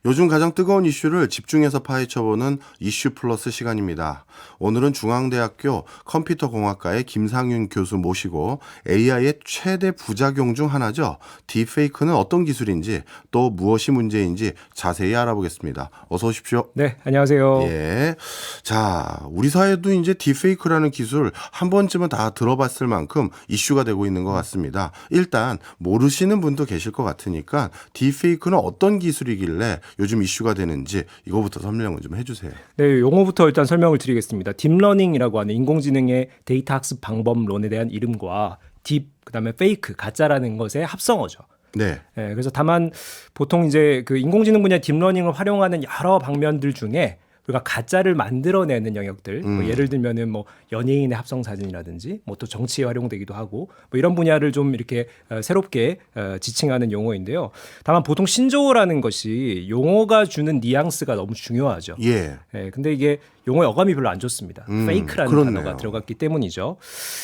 요즘 가장 뜨거운 이슈를 집중해서 파헤쳐보는 이슈 플러스 시간입니다. 오늘은 중앙대학교 컴퓨터공학과의 김상윤 교수 모시고 AI의 최대 부작용 중 하나죠. 딥페이크는 어떤 기술인지 또 무엇이 문제인지 자세히 알아보겠습니다. 어서 오십시오. 네, 안녕하세요. 예. 자, 우리 사회도 이제 딥페이크라는 기술 한 번쯤은 다 들어봤을 만큼 이슈가 되고 있는 것 같습니다. 일단 모르시는 분도 계실 것 같으니까 딥페이크는 어떤 기술이길래 요즘 이슈가 되는지 이거부터 설명을 좀 해주세요. 네, 용어부터 일단 설명을 드리겠습니다. 딥러닝이라고 하는 인공지능의 데이터 학습 방법론에 대한 이름과 딥, 그다음에 페이크, 가짜라는 것의 합성어죠. 네. 네, 그래서 다만 보통 이제 그 인공지능 분야 딥러닝을 활용하는 여러 방면들 중에 우리가 가짜를 만들어내는 영역들, 뭐 예를 들면은 뭐 연예인의 합성 사진이라든지, 뭐 또 정치에 활용되기도 하고, 뭐 이런 분야를 좀 이렇게 새롭게 지칭하는 용어인데요. 다만 보통 신조어라는 것이 용어가 주는 뉘앙스가 너무 중요하죠. 예. 근데 이게 용어의 어감이 별로 안 좋습니다. 페이크라는 그렇네요. 단어가 들어갔기 때문이죠.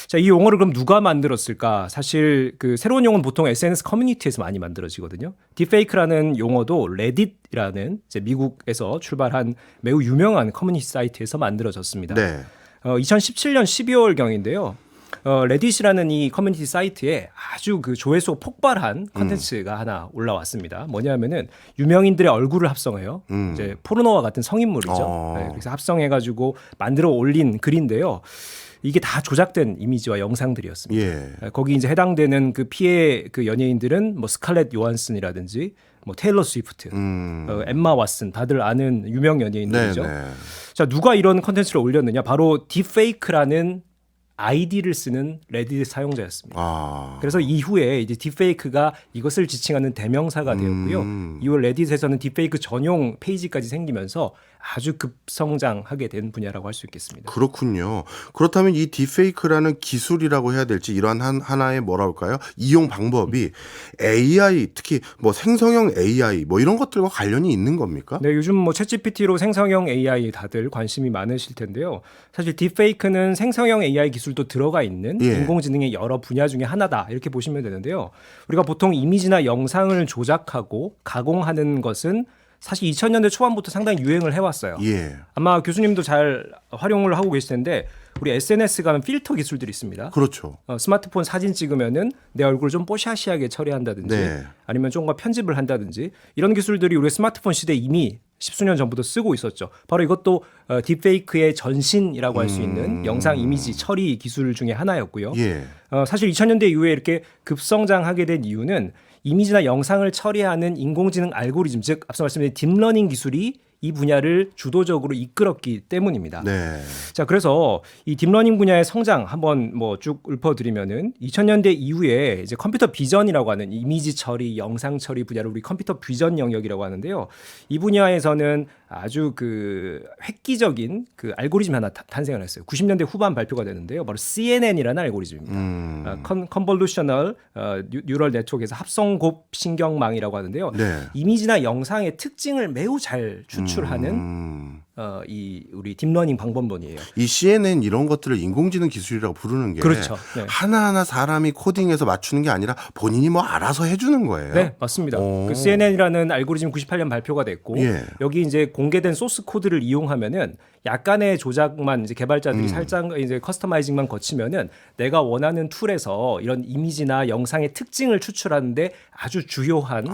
자, 이 용어를 그럼 누가 만들었을까? 사실 그 새로운 용어는 보통 SNS 커뮤니티에서 많이 만들어지거든요. 딥페이크라는 용어도 레딧이라는 이제 미국에서 출발한 매우 유명한 커뮤니티 사이트에서 만들어졌습니다. 네. 2017년 12월경인데요. 레딧이라는 이 커뮤니티 사이트에 아주 그 조회수 폭발한 컨텐츠가 하나 올라왔습니다. 뭐냐면은 유명인들의 얼굴을 합성해요. 이제 포르노와 같은 성인물이죠. 네, 그래서 합성해가지고 만들어 올린 글인데요. 이게 다 조작된 이미지와 영상들이었습니다. 예. 거기 이제 해당되는 그 피해 그 연예인들은 뭐 스칼렛 요한슨이라든지 뭐 테일러 스위프트, 엠마 왓슨 다들 아는 유명 연예인들이죠. 네, 네. 자, 누가 이런 컨텐츠를 올렸느냐? 바로 딥페이크라는 아이디를 쓰는 레딧 사용자였습니다. 아. 그래서 이후에 이제 딥페이크가 이것을 지칭하는 대명사가 되었고요. 이후 레딧에서는 딥페이크 전용 페이지까지 생기면서 아주 급성장하게 된 분야라고 할 수 있겠습니다. 그렇군요. 그렇다면 이 딥페이크라는 기술이라고 해야 될지 이러한 하나의 뭐라 할까요? 이용 방법이 AI, 특히 뭐 생성형 AI 뭐 이런 것들과 관련이 있는 겁니까? 네, 요즘 뭐 챗GPT로 생성형 AI 다들 관심이 많으실 텐데요. 사실 딥페이크는 생성형 AI 기술도 들어가 있는 예. 인공지능의 여러 분야 중에 하나다 이렇게 보시면 되는데요. 우리가 보통 이미지나 영상을 조작하고 가공하는 것은 사실 2000년대 초반부터 상당히 유행을 해왔어요. 예. 아마 교수님도 잘 활용을 하고 계실 텐데 우리 SNS가 하는 필터 기술들이 있습니다. 그렇죠. 스마트폰 사진 찍으면은 내 얼굴 좀 뽀샤시하게 처리한다든지 네. 아니면 좀더 편집을 한다든지 이런 기술들이 우리 스마트폰 시대에 이미 십수년 전부터 쓰고 있었죠. 바로 이것도 딥페이크의 전신이라고 할 수 있는 영상 이미지 처리 기술 중에 하나였고요. 예. 사실 2000년대 이후에 이렇게 급성장하게 된 이유는 이미지나 영상을 처리하는 인공지능 알고리즘, 즉 앞서 말씀드린 딥러닝 기술이 이 분야를 주도적으로 이끌었기 때문입니다. 네. 자, 그래서 이 딥러닝 분야의 성장 한번 뭐 쭉 읊어드리면은 2000년대 이후에 이제 컴퓨터 비전이라고 하는 이미지 처리, 영상 처리 분야를 우리 컴퓨터 비전 영역이라고 하는데요. 이 분야에서는 아주 그 획기적인 그 알고리즘 하나 탄생을 했어요. 90년대 후반 발표가 되는데요. 바로 CNN이라는 알고리즘입니다. 컨볼루셔널 뉴럴 네트워크에서 합성곱 신경망이라고 하는데요. 네. 이미지나 영상의 특징을 매우 잘 추출하는 이 우리 딥러닝 방법론이에요. 이 CNN 이런 것들을 인공지능 기술이라고 부르는 게 그렇죠. 네. 하나하나 사람이 코딩해서 맞추는 게 아니라 본인이 뭐 알아서 해주는 거예요. 네, 맞습니다. 오. 그 CNN이라는 알고리즘 98년 발표가 됐고 예. 여기 이제 공개된 소스 코드를 이용하면은 약간의 조작만 이제 개발자들이 살짝 이제 커스터마이징만 거치면은 내가 원하는 툴에서 이런 이미지나 영상의 특징을 추출하는데 아주 주요한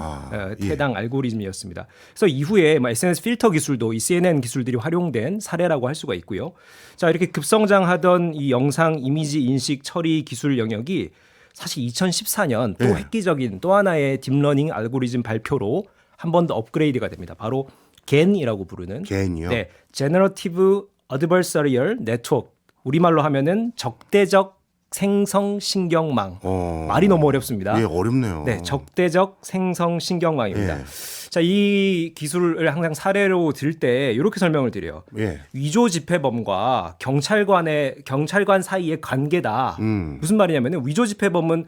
해당 알고리즘이었습니다. 그래서 이후에 SNS 필터 기술도 이 CNN 기술들이 활용된 사례라고 할 수가 있고요. 자, 이렇게 급성장하던 이 영상 이미지 인식 처리 기술 영역이 사실 2014년 또 네. 획기적인 또 하나의 딥러닝 알고리즘 발표로 한 번 더 업그레이드가 됩니다. 바로 GAN이라고 부르는 GAN이요? 네, Generative Adversarial Network. 우리말로 하면은 적대적 생성 신경망. 말이 너무 어렵습니다. 예, 어렵네요. 네, 적대적 생성 신경망입니다. 예. 자, 이 기술을 항상 사례로 들 때 이렇게 설명을 드려요. 예. 위조 집회범과 경찰관 사이의 관계다. 무슨 말이냐면은 위조 집회범은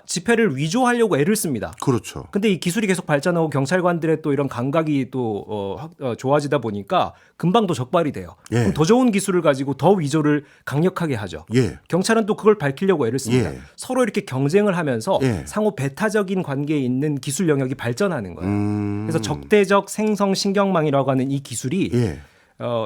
지폐를 위조하려고 애를 씁니다. 그렇죠. 근데 이 기술이 계속 발전하고 경찰관들의 또 이런 감각이 또 좋아지다 보니까 금방 더 적발이 돼요. 예. 그럼 더 좋은 기술을 가지고 더 위조를 강력하게 하죠. 예. 경찰은 또 그걸 밝히려고 애를 씁니다. 예. 서로 이렇게 경쟁을 하면서 예. 상호 배타적인 관계에 있는 기술 영역이 발전하는 거예요. 그래서 적대적 생성 신경망이라고 하는 이 기술이 예.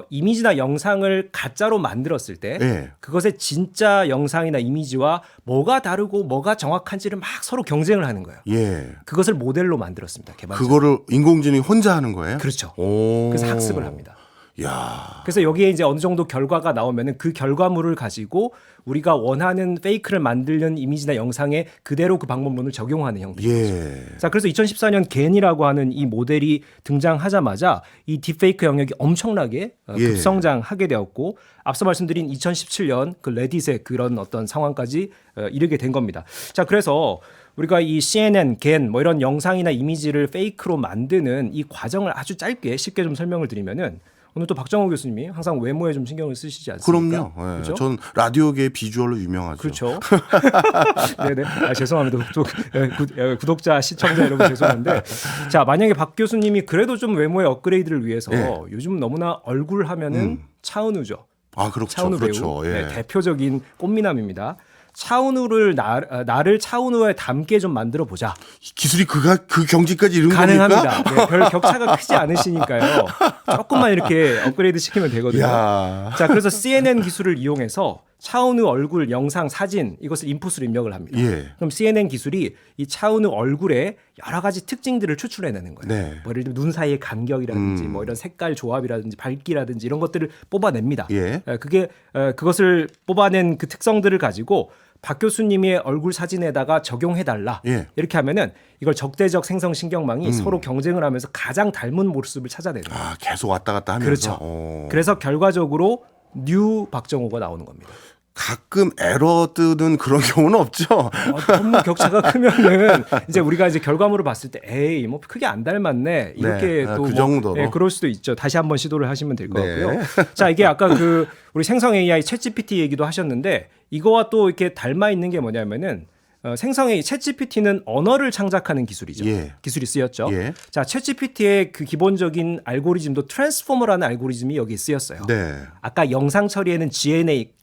이미지나 영상을 가짜로 만들었을 때 예. 그것의 진짜 영상이나 이미지와 뭐가 다르고 뭐가 정확한지를 막 서로 경쟁을 하는 거예요. 예. 그것을 모델로 만들었습니다. 개발자. 그거를 인공지능이 혼자 하는 거예요? 그렇죠. 오. 그래서 학습을 합니다. 야. 그래서 여기에 이제 어느 정도 결과가 나오면은 그 결과물을 가지고 우리가 원하는 페이크를 만들는 이미지나 영상에 그대로 그 방법론을 적용하는 형태. 예. 자, 그래서 2014년 겐이라고 하는 이 모델이 등장하자마자 이 딥페이크 영역이 엄청나게 예. 급성장하게 되었고 앞서 말씀드린 2017년 그 레딧의 그런 어떤 상황까지 이르게 된 겁니다. 자, 그래서 우리가 이 CNN, 겐 뭐 이런 영상이나 이미지를 페이크로 만드는 이 과정을 아주 짧게 쉽게 좀 설명을 드리면은 오늘 또 박정호 교수님이 항상 외모에 좀 신경을 쓰시지 않습니까? 그럼요. 예. 그렇죠? 전 라디오계의 비주얼로 유명하죠. 그렇죠. 네네. 죄송합니다. 구독자, 시청자 여러분 죄송한데. 자, 만약에 박 교수님이 그래도 좀 외모의 업그레이드를 위해서 요즘 너무나 얼굴 하면은 차은우죠. 아, 그렇죠. 차은우 그렇죠. 배우. 예. 네, 대표적인 꽃미남입니다. 차은우를 나를 차은우에 닮게 좀 만들어 보자. 기술이 그 경지까지 이른 가능합니다. 겁니까? 네, 별 격차가 크지 않으시니까요. 조금만 이렇게 업그레이드 시키면 되거든요. 야. 자, 그래서 CNN 기술을 이용해서 차은우 얼굴, 영상, 사진 이것을 인풋으로 입력을 합니다. 예. 그럼 CNN 기술이 이 차은우 얼굴에 여러 가지 특징들을 추출해내는 거예요. 네. 뭐 예를 들면 눈 사이의 간격이라든지 뭐 이런 색깔 조합이라든지 밝기라든지 이런 것들을 뽑아냅니다. 예. 그것을 뽑아낸 그 특성들을 가지고 박 교수님의 얼굴 사진에다가 적용해달라. 예. 이렇게 하면은 이걸 적대적 생성 신경망이 서로 경쟁을 하면서 가장 닮은 모습을 찾아내는 거예요. 아, 계속 왔다 갔다 하면서. 그렇죠. 그래서 결과적으로 뉴 박정호가 나오는 겁니다. 가끔 에러 뜨는 그런 경우는 없죠. 너무 격차가 크면은 이제 우리가 이제 결과물을 봤을 때 에이 뭐 크게 안 닮았네 이렇게 네, 또 그 정도로. 그럴 수도 있죠. 다시 한번 시도를 하시면 될 것 네. 같고요. 자, 이게 아까 그 우리 생성 AI 챗GPT 얘기도 하셨는데 이거와 또 이렇게 닮아 있는 게 뭐냐면은 생성 AI 챗GPT는 언어를 창작하는 기술이죠. 예. 기술이 쓰였죠. 예. 자, 챗GPT의 그 기본적인 알고리즘도 트랜스포머라는 알고리즘이 여기에 쓰였어요. 네. 아까 영상 처리에는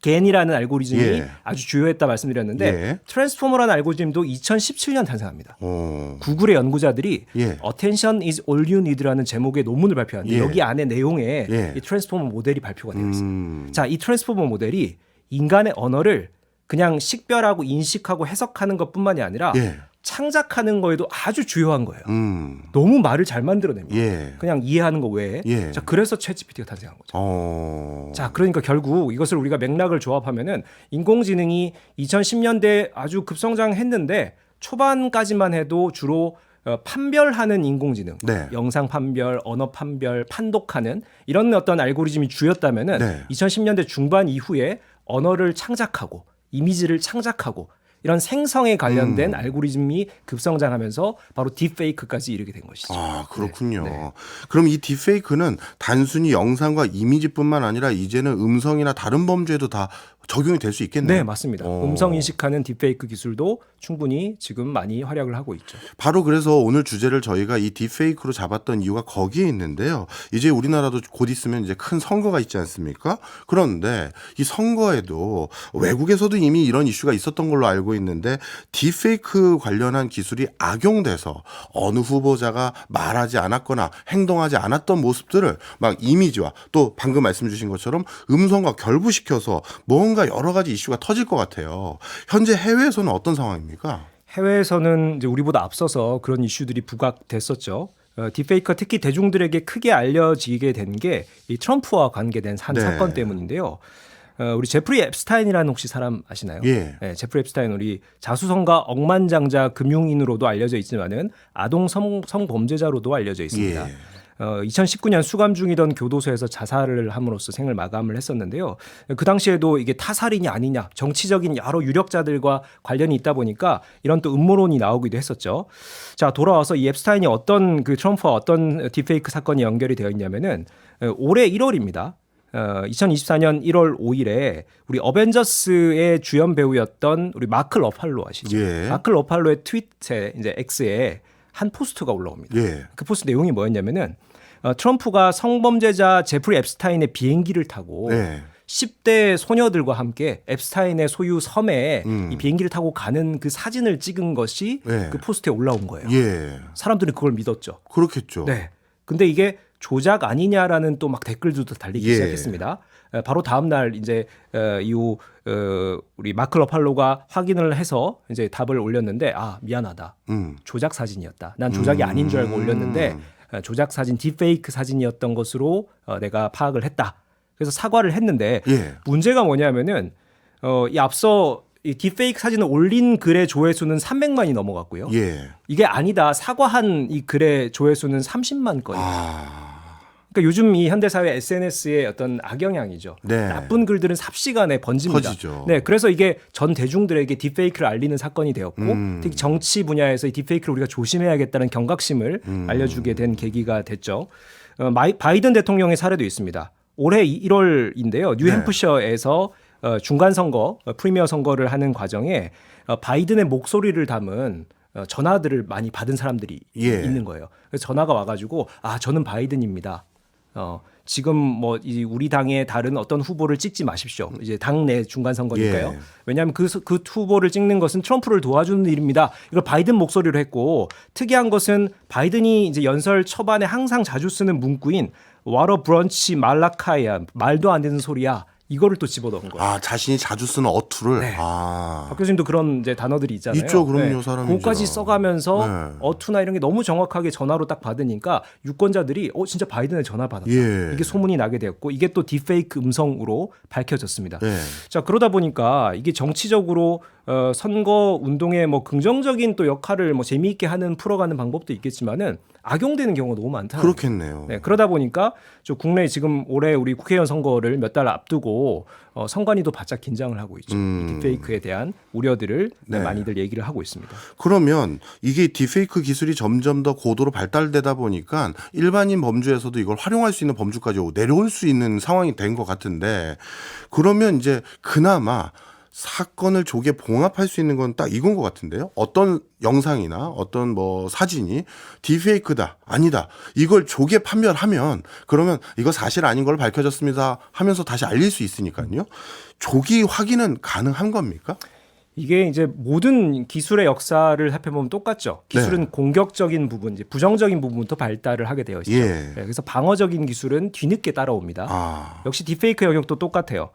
겐이라는 알고리즘이 예. 아주 주요했다 말씀드렸는데 예. 트랜스포머라는 알고리즘도 2017년 탄생합니다. 어. 구글의 연구자들이 예. Attention is all you need라는 제목의 논문을 발표하는데 예. 여기 안에 내용에 예. 이 트랜스포머 모델이 발표가 되어 있습니다. 자, 이 트랜스포머 모델이 인간의 언어를 그냥 식별하고 인식하고 해석하는 것뿐만이 아니라 예. 창작하는 거에도 아주 주요한 거예요. 음. 너무 말을 잘 만들어냅니다. 예. 그냥 이해하는 거 외에. 예. 자, 그래서 챗GPT가 탄생한 거죠. 어. 자, 그러니까 결국 이것을 우리가 맥락을 조합하면은 인공지능이 2010년대에 아주 급성장했는데 초반까지만 해도 주로 판별하는 인공지능, 네. 영상 판별, 언어 판별, 판독하는 이런 어떤 알고리즘이 주였다면은 네. 2010년대 중반 이후에 언어를 창작하고 이미지를 창작하고 이런 생성에 관련된 알고리즘이 급성장하면서 바로 딥페이크까지 이르게 된 것이죠. 아, 그렇군요. 네. 그럼 이 딥페이크는 단순히 영상과 이미지뿐만 아니라 이제는 음성이나 다른 범죄에도 다 적용이 될 수 있겠네요. 네, 맞습니다. 음성 인식하는 딥페이크 기술도 충분히 지금 많이 활약을 하고 있죠. 바로 그래서 오늘 주제를 저희가 이 딥페이크로 잡았던 이유가 거기에 있는데요. 이제 우리나라도 곧 있으면 이제 큰 선거가 있지 않습니까? 그런데 이 선거에도 외국에서도 이미 이런 이슈가 있었던 걸로 알고 있는데 딥페이크 관련한 기술이 악용돼서 어느 후보자가 말하지 않았거나 행동하지 않았던 모습들을 막 이미지와 또 방금 말씀 주신 것처럼 음성과 결부시켜서 뭔가 여러 가지 이슈가 터질 것 같아요. 현재 해외에서는 어떤 상황입니까? 해외에서는 이제 우리보다 앞서서 그런 이슈들이 부각됐었죠. 딥페이크가 특히 대중들에게 크게 알려지게 된 게 이 트럼프와 관계된 한 네. 사건 때문인데요. 우리 제프리 앱스타인이라는 혹시 사람 아시나요? 예. 네, 제프리 앱스타인 우리 자수성가 억만장자 금융인으로도 알려져 있지만은 아동 성범죄자로도 알려져 있습니다. 예. 2019년 수감 중이던 교도소에서 자살을 함으로써 생을 마감을 했었는데요. 그 당시에도 이게 타살이냐 아니냐 정치적인 여러 유력자들과 관련이 있다 보니까 이런 또 음모론이 나오기도 했었죠. 자, 돌아와서 이 앱스타인이 어떤 그 트럼프와 어떤 딥페이크 사건이 연결이 되어 있냐면은 올해 1월입니다. 2024년 1월 5일에 우리 어벤져스의 주연 배우였던 우리 마크 러팔로 아시죠? 예. 마크 러팔로의 트윗에 이제 X에 한 포스트가 올라옵니다. 예. 그 포스트 내용이 뭐였냐면은 트럼프가 성범죄자 제프리 앱스타인의 비행기를 타고 네. 10대 소녀들과 함께 앱스타인의 소유 섬에 이 비행기를 타고 가는 그 사진을 찍은 것이 네. 그 포스트에 올라온 거예요. 예. 사람들은 그걸 믿었죠. 그렇겠죠. 네. 근데 이게 조작 아니냐라는 또 막 댓글들도 달리기 예. 시작했습니다. 바로 다음 날 이제 이후 우리 마크 러팔로가 확인을 해서 이제 답을 올렸는데 미안하다. 조작 사진이었다. 난 조작이 아닌 줄 알고 올렸는데 조작 사진, 딥페이크 사진이었던 것으로 내가 파악을 했다. 그래서 사과를 했는데 예. 문제가 뭐냐면은 이 앞서 이 딥페이크 사진을 올린 글의 조회수는 300만이 넘어갔고요. 예. 이게 아니다. 사과한 이 글의 조회수는 30만 건이에요. 그러니까 요즘 이 현대사회 SNS의 어떤 악영향이죠. 네. 나쁜 글들은 삽시간에 번집니다. 퍼지죠. 네, 그래서 이게 전 대중들에게 딥페이크를 알리는 사건이 되었고 특히 정치 분야에서 이 딥페이크를 우리가 조심해야겠다는 경각심을 알려주게 된 계기가 됐죠. 바이든 대통령의 사례도 있습니다. 올해 1월인데요. 뉴햄프셔에서 중간 선거, 프리미어 선거를 하는 과정에 바이든의 목소리를 담은 전화들을 많이 받은 사람들이 예. 있는 거예요. 그래서 전화가 와가지고 저는 바이든입니다. 지금 뭐 우리 당의 다른 어떤 후보를 찍지 마십시오. 이제 당내 중간 선거니까요. 예. 왜냐하면 그 후보를 찍는 것은 트럼프를 도와주는 일입니다. 이걸 바이든 목소리로 했고 특이한 것은 바이든이 이제 연설 초반에 항상 자주 쓰는 문구인 와러 브런치 말라카야 말도 안 되는 소리야. 이거를 또 집어넣은 거예요. 자신이 자주 쓰는 어투를. 네. 박 교수님도 그런 이제 단어들이 있잖아요. 있죠, 그럼요, 사람이죠. 그것까지 써가면서 네. 어투나 이런 게 너무 정확하게 전화로 딱 받으니까 유권자들이 진짜 바이든의 전화 받았다. 예. 이게 소문이 나게 되었고 이게 또 딥페이크 음성으로 밝혀졌습니다. 네. 자 그러다 보니까 이게 정치적으로 선거 운동에 뭐 긍정적인 또 역할을 뭐 재미있게 하는 풀어가는 방법도 있겠지만은 악용되는 경우가 너무 많다. 그렇겠네요. 네, 그러다 보니까 저 국내 지금 올해 우리 국회의원 선거를 몇 달 앞두고 선관위도 바짝 긴장을 하고 있죠. 이 딥페이크에 대한 우려들을 네. 많이들 얘기를 하고 있습니다. 그러면 이게 딥페이크 기술이 점점 더 고도로 발달되다 보니까 일반인 범주에서도 이걸 활용할 수 있는 범주까지 내려올 수 있는 상황이 된 것 같은데 그러면 이제 그나마 사건을 조기에 봉합할 수 있는 건 딱 이건 것 같은데요. 어떤 영상이나 어떤 뭐 사진이 딥페이크다 아니다 이걸 조기에 판별하면 그러면 이거 사실 아닌 걸 밝혀졌습니다 하면서 다시 알릴 수 있으니까요. 조기 확인은 가능한 겁니까? 이게 이제 모든 기술의 역사를 살펴보면 똑같죠. 기술은 네. 공격적인 부분, 이제 부정적인 부분부터 발달을 하게 되어 있죠. 예. 네, 그래서 방어적인 기술은 뒤늦게 따라옵니다. 역시 딥페이크 영역도 똑같아요.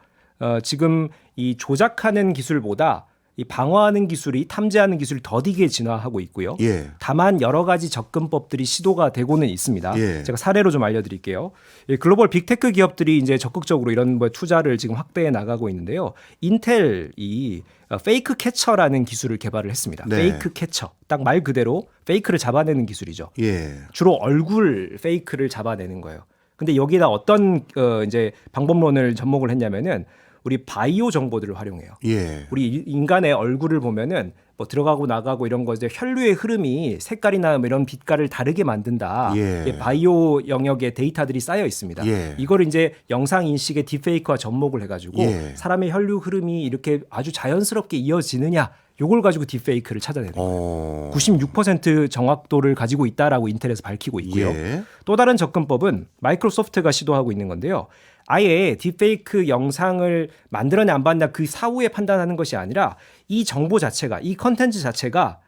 지금 이 조작하는 기술보다 이 방어하는 기술이 탐지하는 기술이 더디게 진화하고 있고요. 예. 다만 여러 가지 접근법들이 시도가 되고는 있습니다. 예. 제가 사례로 좀 알려드릴게요. 이 글로벌 빅테크 기업들이 이제 적극적으로 이런 투자를 지금 확대해 나가고 있는데요. 인텔이 페이크 캐처라는 기술을 개발을 했습니다. 네. 페이크 캐처. 딱 말 그대로 페이크를 잡아내는 기술이죠. 예. 주로 얼굴 페이크를 잡아내는 거예요. 근데 여기다 어떤 이제 방법론을 접목을 했냐면은 우리 바이오 정보들을 활용해요. 예. 우리 인간의 얼굴을 보면은 뭐 들어가고 나가고 이런 것에 혈류의 흐름이 색깔이나 뭐 이런 빛깔을 다르게 만든다. 예. 이게 바이오 영역의 데이터들이 쌓여 있습니다. 예. 이걸 이제 영상 인식의 딥페이크와 접목을 해가지고 예. 사람의 혈류 흐름이 이렇게 아주 자연스럽게 이어지느냐, 요걸 가지고 딥페이크를 찾아내는 거예요. 96% 정확도를 가지고 있다라고 인텔에서 밝히고 있고요. 예. 또 다른 접근법은 마이크로소프트가 시도하고 있는 건데요. 아예 딥페이크 영상을 만들었냐 안 만들었냐 그 사후에 판단하는 것이 아니라 이 정보 자체가, 이 컨텐츠 자체가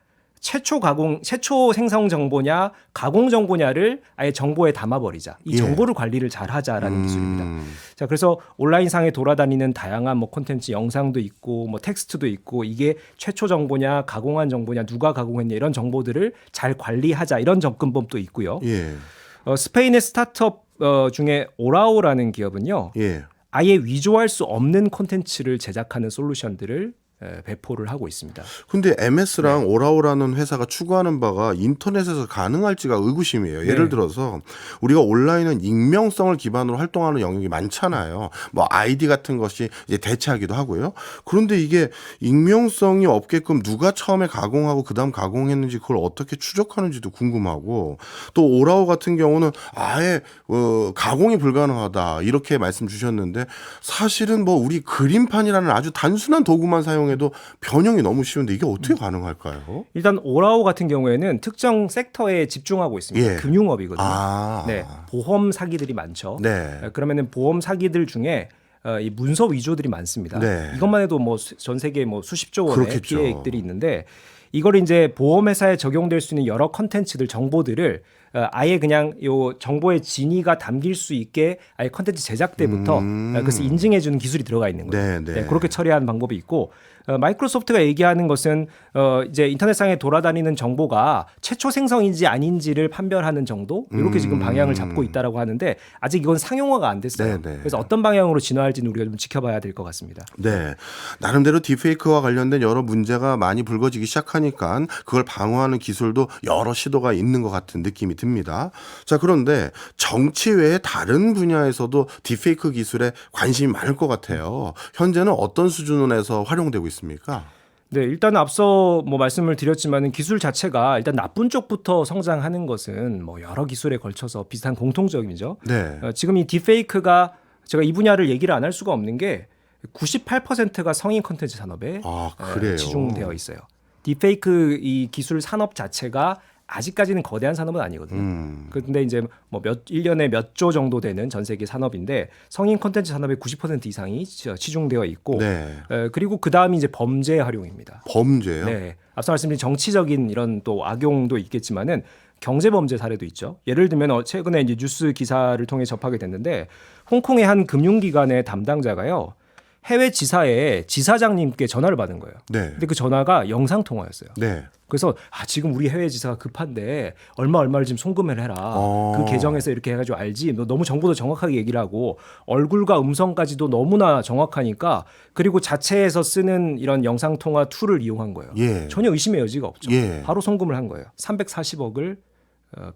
최초 생성 정보냐 가공 정보냐를 아예 정보에 담아버리자. 이 예. 정보를 관리를 잘 하자라는 기술입니다. 자, 그래서 온라인상에 돌아다니는 다양한 뭐 콘텐츠 영상도 있고 뭐 텍스트도 있고 이게 최초 정보냐 가공한 정보냐 누가 가공했냐 이런 정보들을 잘 관리하자 이런 접근법도 있고요. 예. 스페인의 스타트업 중에 오라오라는 기업은요. 예. 아예 위조할 수 없는 콘텐츠를 제작하는 솔루션들을 배포를 하고 있습니다. 근데 MS랑 오라오라는 회사가 추구하는 바가 인터넷에서 가능할지가 의구심이에요. 예를 들어서 우리가 온라인은 익명성을 기반으로 활동하는 영역이 많잖아요. 뭐 아이디 같은 것이 이제 대체하기도 하고요. 그런데 이게 익명성이 없게끔 누가 처음에 가공하고 그다음 가공했는지 그걸 어떻게 추적하는지도 궁금하고, 또 오라오 같은 경우는 아예 가공이 불가능하다 이렇게 말씀 주셨는데, 사실은 뭐 우리 그림판이라는 아주 단순한 도구만 사용해도 변형이 너무 쉬운데 이게 어떻게 가능할까요? 일단 오라오 같은 경우에는 특정 섹터에 집중하고 있습니다. 예. 금융업이거든요. 아. 네, 보험 사기들이 많죠. 네. 그러면은 보험 사기들 중에 이 문서 위조들이 많습니다. 네. 이것만 해도 뭐 전 세계 뭐 수십조 원의 그렇겠죠. 피해액들이 있는데, 이걸 이제 보험회사에 적용될 수 있는 여러 컨텐츠들, 정보들을 아예 그냥 요 정보의 진위가 담길 수 있게 아예 컨텐츠 제작 때부터 그래서 인증해주는 기술이 들어가 있는 거예요. 네, 네. 그렇게 처리하는 방법이 있고, 마이크로소프트가 얘기하는 것은 이제 인터넷상에 돌아다니는 정보가 최초 생성인지 아닌지를 판별하는 정도, 이렇게 지금 방향을 잡고 있다라고 하는데 아직 이건 상용화가 안 됐어요. 네, 네. 그래서 어떤 방향으로 진화할지는 우리가 좀 지켜봐야 될 것 같습니다. 네. 나름대로 딥페이크와 관련된 여러 문제가 많이 불거지기 시작하니까 그걸 방어하는 기술도 여러 시도가 있는 것 같은 느낌이 듭니다. 자, 그런데 정치 외에 다른 분야에서도 딥페이크 기술에 관심이 많을 것 같아요. 현재는 어떤 수준에서 활용되고 있습니까? 네, 일단 앞서 뭐 말씀을 드렸지만은 기술 자체가 일단 나쁜 쪽부터 성장하는 것은 뭐 여러 기술에 걸쳐서 비슷한 공통점이죠. 네. 지금 이 딥페이크가, 제가 이 분야를 얘기를 안 할 수가 없는 게 98%가 성인 콘텐츠 산업에 아, 그래요? 치중되어 있어요. 딥페이크 이 기술 산업 자체가 아직까지는 거대한 산업은 아니거든요. 그런데 이제 뭐 1년에 몇 조 정도 되는 전 세계 산업인데, 성인 콘텐츠 산업의 90% 이상이 치중되어 있고, 네. 그리고 그 다음이 이제 범죄 활용입니다. 범죄요? 네, 앞서 말씀드린 정치적인 이런 또 악용도 있겠지만은 경제 범죄 사례도 있죠. 예를 들면 최근에 이제 뉴스 기사를 통해 접하게 됐는데, 홍콩의 한 금융기관의 담당자가요, 해외 지사에 지사장님께 전화를 받은 거예요. 네. 근데 그 전화가 영상 통화였어요. 네. 그래서 지금 우리 해외 지사가 급한데 얼마를 지금 송금을 해라. 그 계정에서 이렇게 해가지고 알지. 너 너무 정보도 정확하게 얘기를 하고 얼굴과 음성까지도 너무나 정확하니까, 그리고 자체에서 쓰는 이런 영상 통화 툴을 이용한 거예요. 예. 전혀 의심의 여지가 없죠. 예. 바로 송금을 한 거예요. 340억을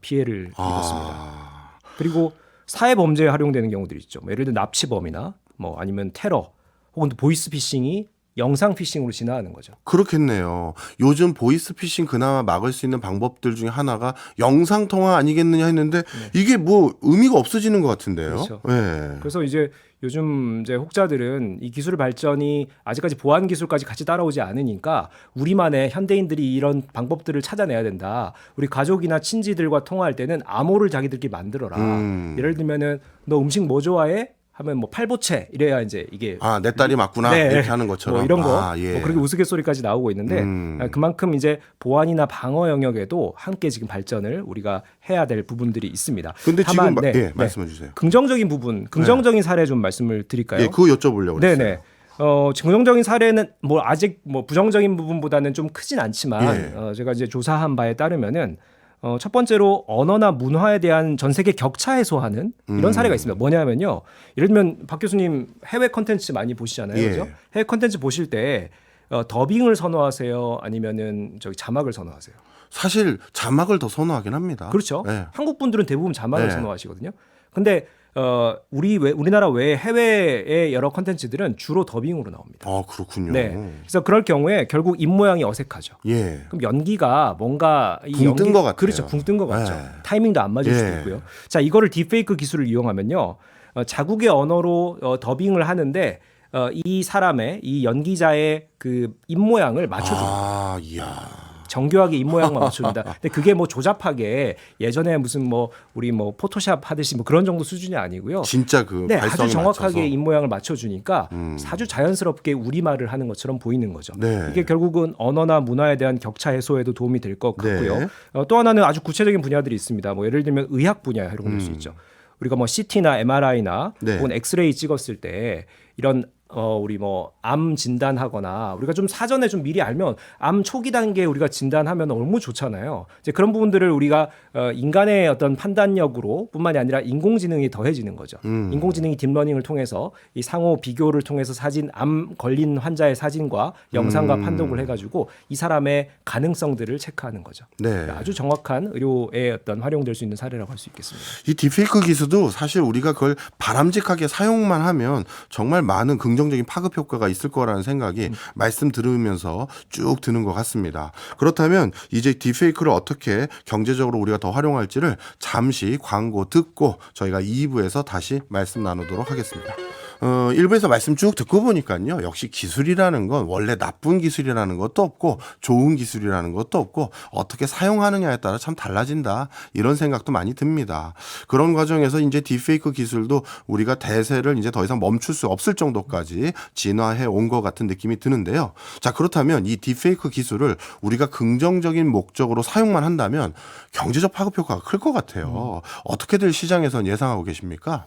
피해를 입었습니다. 그리고 사회 범죄에 활용되는 경우들이 있죠. 뭐 예를 들어 납치범이나 뭐 아니면 테러, 혹은 보이스 피싱이 영상 피싱으로 진화하는 거죠. 그렇겠네요. 요즘 보이스 피싱 그나마 막을 수 있는 방법들 중에 하나가 영상 통화 아니겠느냐 했는데 이게 뭐 의미가 없어지는 것 같은데요. 그렇죠. 네. 그래서 이제 요즘 이제 혹자들은 이 기술 발전이 아직까지 보안 기술까지 같이 따라오지 않으니까 우리만의 현대인들이 이런 방법들을 찾아내야 된다. 우리 가족이나 친지들과 통화할 때는 암호를 자기들끼리 만들어라. 예를 들면은 너 음식 뭐 좋아해? 하면 뭐 팔보채 이래야 이제 이게 내 딸이 맞구나 이렇게 하는 것처럼 뭐 이런 거 예. 뭐 그리고 우스갯소리까지 나오고 있는데 그만큼 이제 보안이나 방어 영역에도 함께 지금 발전을 우리가 해야 될 부분들이 있습니다. 근데 다만 지금 말씀해 주세요. 긍정적인 부분, 긍정적인 사례 좀 말씀을 드릴까요? 예, 그거 여쭤보려고 그랬어요. 네네. 긍정적인 사례는 뭐 아직 뭐 부정적인 부분보다는 좀 크진 않지만 제가 이제 조사한 바에 따르면은 첫 번째로 언어나 문화에 대한 전 세계 격차 해소하는 이런 사례가 있습니다. 뭐냐면요. 예를 들면 박 교수님 해외 컨텐츠 많이 보시잖아요. 예. 그죠? 해외 컨텐츠 보실 때 더빙을 선호하세요? 아니면은 자막을 선호하세요? 사실 자막을 더 선호하긴 합니다. 그렇죠. 네. 한국 분들은 대부분 자막을 네. 선호하시거든요. 근데 우리나라 외 해외의 여러 컨텐츠들은 주로 더빙으로 나옵니다. 아, 그렇군요. 네. 그래서 그럴 경우에 결국 입 모양이 어색하죠. 예. 그럼 연기가 뭔가 붕 뜬 것 같아요. 그렇죠. 붕 뜬 것 같죠. 네. 타이밍도 안 맞을 예. 수도 있고요. 자, 이거를 딥페이크 기술을 이용하면요. 자국의 언어로 더빙을 하는데 이 사람의 이 연기자의 그 입 모양을 맞춰줍니다. 이야. 정교하게 입 모양만 맞춰준다. 근데 그게 뭐 조잡하게 예전에 무슨 뭐 우리 뭐 포토샵 하듯이 뭐 그런 정도 수준이 아니고요. 진짜 그 네, 발성에 아주 정확하게 맞춰서. 입 모양을 맞춰주니까 아주 자연스럽게 우리말을 하는 것처럼 보이는 거죠. 네. 이게 결국은 언어나 문화에 대한 격차 해소에도 도움이 될 것 같고요. 네. 또 하나는 아주 구체적인 분야들이 있습니다. 뭐 예를 들면 의학 분야에 활용될 수 있죠. 우리가 뭐 CT나 MRI나 네. 혹은 엑스레이 찍었을 때 이런 우리 뭐 암 진단하거나 우리가 좀 사전에 좀 미리 알면 암 초기 단계에 우리가 진단하면 너무 좋잖아요. 이제 그런 부분들을 우리가 인간의 어떤 판단력으로 뿐만이 아니라 인공지능이 더해지는 거죠. 인공지능이 딥러닝을 통해서 이 상호 비교를 통해서 암 걸린 환자의 사진과 영상과 판독을 해가지고 이 사람의 가능성들을 체크하는 거죠. 네. 아주 정확한 의료에 어떤 활용될 수 있는 사례라고 할 수 있겠습니다. 이 딥페이크 기술도 사실 우리가 그걸 바람직하게 사용만 하면 정말 많은 긍정적인 파급 효과가 있을 거라는 생각이 말씀 들으면서 쭉 드는 것 같습니다. 그렇다면 이제 딥페이크를 어떻게 경제적으로 우리가 더 활용할지를 잠시 광고 듣고 저희가 2부에서 다시 말씀 나누도록 하겠습니다. 1부에서 말씀 쭉 듣고 보니까요. 역시 기술이라는 건 원래 나쁜 기술이라는 것도 없고 좋은 기술이라는 것도 없고 어떻게 사용하느냐에 따라 참 달라진다. 이런 생각도 많이 듭니다. 그런 과정에서 이제 딥페이크 기술도 우리가 대세를 이제 더 이상 멈출 수 없을 정도까지 진화해 온 것 같은 느낌이 드는데요. 자, 그렇다면 이 딥페이크 기술을 우리가 긍정적인 목적으로 사용만 한다면 경제적 파급 효과가 클 것 같아요. 어떻게들 시장에선 예상하고 계십니까?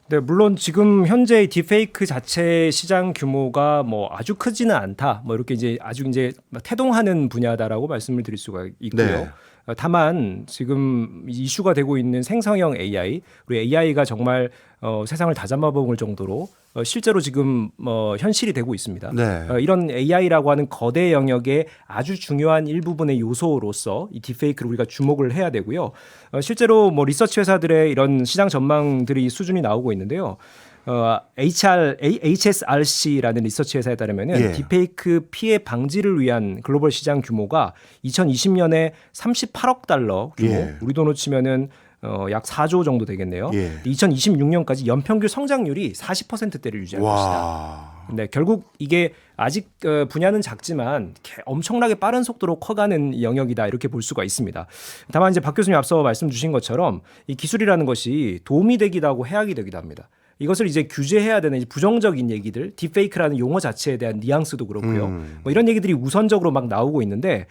네, 물론 지금 현재 딥페이크 자체 시장 규모가 뭐 아주 크지는 않다. 뭐 이렇게 이제 아주 이제 태동하는 분야다라고 말씀을 드릴 수가 있고요. 네. 다만 지금 이슈가 되고 있는 생성형 AI, 우리 AI가 정말 세상을 다 잡아먹을 정도로 실제로 지금 현실이 되고 있습니다. 네. 이런 AI라고 하는 거대 영역의 아주 중요한 일부분의 요소로서 이 딥페이크를 우리가 주목을 해야 되고요. 실제로 뭐 리서치 회사들의 이런 시장 전망들이 수준이 나오고 있는데요. HSRC라는 리서치 회사에 따르면은 예. 딥페이크 피해 방지를 위한 글로벌 시장 규모가 2020년에 38억 달러 규모, 예. 우리 돈으로 치면은 약 4조 정도 되겠네요. 예. 2026년까지 연평균 성장률이 40%대를 유지할 것이다. 와. 네, 결국 이게 아직 분야는 작지만 엄청나게 빠른 속도로 커가는 영역이다 이렇게 볼 수가 있습니다. 다만 이제 박 교수님 앞서 말씀 주신 것처럼 이 기술이라는 것이 도움이 되기도 하고 해악이 되기도 합니다. 이것을 이제 규제해야 되는 부정적인 얘기들, 딥페이크라는 용어 자체에 대한 뉘앙스도 그렇고요. 뭐 이런 얘기들이 우선적으로 막 나오고 있는데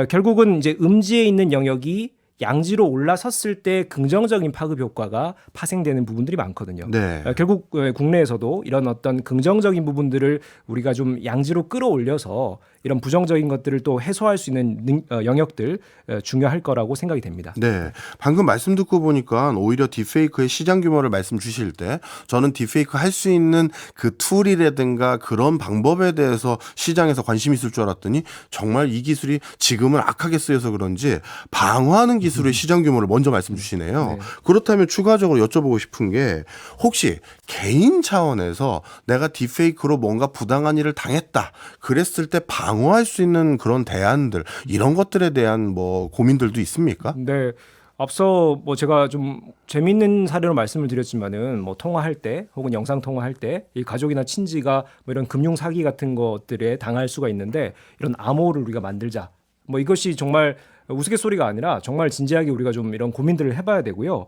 결국은 이제 음지에 있는 영역이 양지로 올라섰을 때 긍정적인 파급 효과가 파생되는 부분들이 많거든요. 네. 결국 국내에서도 이런 어떤 긍정적인 부분들을 우리가 좀 양지로 끌어올려서 이런 부정적인 것들을 또 해소할 수 있는 영역들 중요할 거라고 생각이 됩니다. 네. 방금 말씀 듣고 보니까 오히려 딥페이크의 시장 규모를 말씀 주실 때 저는 딥페이크 할 수 있는 그 툴이라든가 그런 방법에 대해서 시장에서 관심이 있을 줄 알았더니 정말 이 기술이 지금은 악하게 쓰여서 그런지 방어하는 기술의 시장 규모를 먼저 말씀 주시네요. 네. 그렇다면 추가적으로 여쭤보고 싶은 게 혹시 개인 차원에서 내가 딥페이크로 뭔가 부당한 일을 당했다. 그랬을 때 방어할 수 있는 그런 대안들 이런 것들에 대한 뭐 고민들도 있습니까? 네. 앞서 뭐 제가 좀 재미있는 사례로 말씀을 드렸지만은 뭐 통화할 때 혹은 영상 통화할 때 이 가족이나 친지가 뭐 이런 금융 사기 같은 것들에 당할 수가 있는데 이런 암호를 우리가 만들자. 뭐 이것이 정말 우스갯소리가 아니라 정말 진지하게 우리가 좀 이런 고민들을 해봐야 되고요.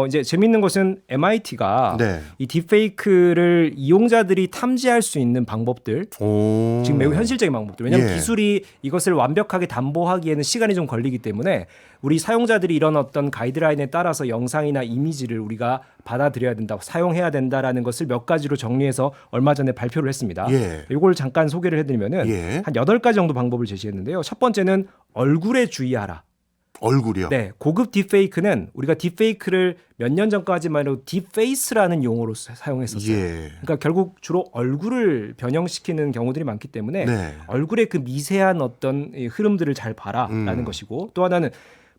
이제 재밌는 것은 MIT가 네. 이 딥페이크를 이용자들이 탐지할 수 있는 방법들 오. 지금 매우 현실적인 방법들. 왜냐하면 예. 기술이 이것을 완벽하게 담보하기에는 시간이 좀 걸리기 때문에 우리 사용자들이 이런 어떤 가이드라인에 따라서 영상이나 이미지를 우리가 받아들여야 된다, 사용해야 된다라는 것을 몇 가지로 정리해서 얼마 전에 발표를 했습니다. 예. 이걸 잠깐 소개를 해드리면은 예. 한 8가지 정도 방법을 제시했는데요. 첫 번째는 얼굴에 주의하라. 얼굴이요. 네, 고급 딥페이크는 우리가 딥페이크를 몇 년 전까지만 해도 딥페이스라는 용어로 사용했었어요. 예. 그러니까 결국 주로 얼굴을 변형시키는 경우들이 많기 때문에 네. 얼굴의 그 미세한 어떤 이 흐름들을 잘 봐라라는 것이고 또 하나는